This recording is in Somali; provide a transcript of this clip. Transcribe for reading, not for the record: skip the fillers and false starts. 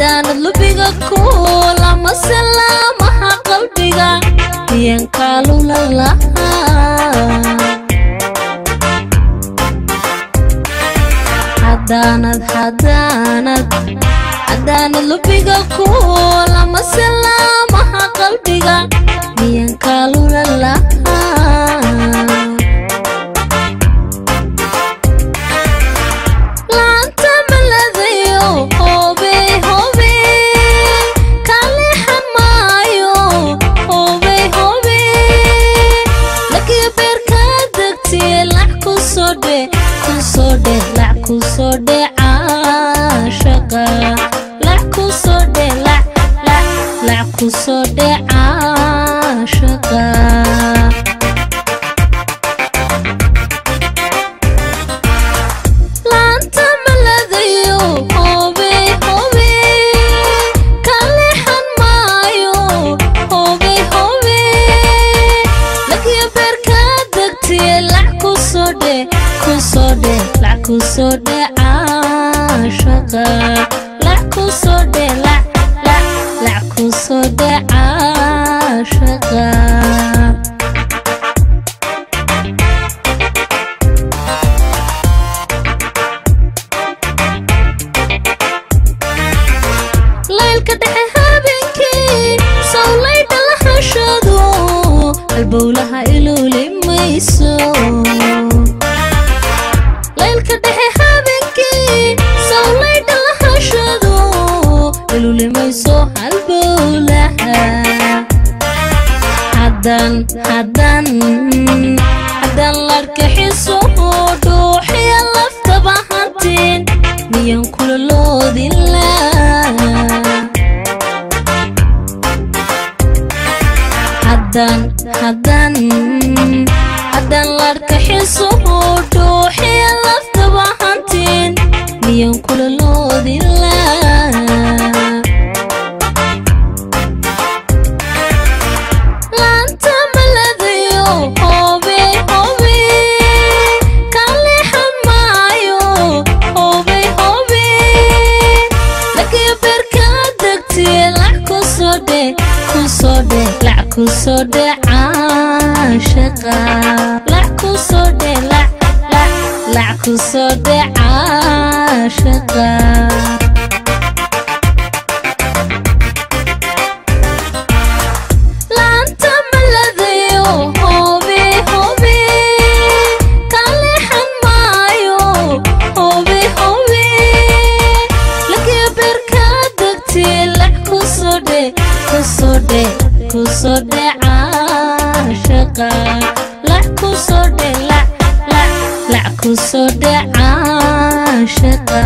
haddaan lubiga kula masalamaha qalbiga yan kalula haddaan lubiga kula masalamaha qalbiga yan kalula kusode aashaqa la kusode la kusode aashaqa laanta maladayo hobe kalehan maayo hobe lakiya beerka degtiye la kusode la kusode aashaqa la kusode la kusode aashaqa laylka dhexe habeenkii sawlayda la hashado albowlaha iluli mayso mayso halbowlaha haddaan larkaxiso dhuuxiya laftaba hantiin miyan kula loodila haddaan larkaxiso dhuuxiya laftaba hantiin miyan kula loodila kusode aashaqa la kusode la kusode aashaqa laanta maladayo hobe kalehan maayo hobe lakiya beerka degtiye la kusode aashaqa la kusode la kusode aashaqa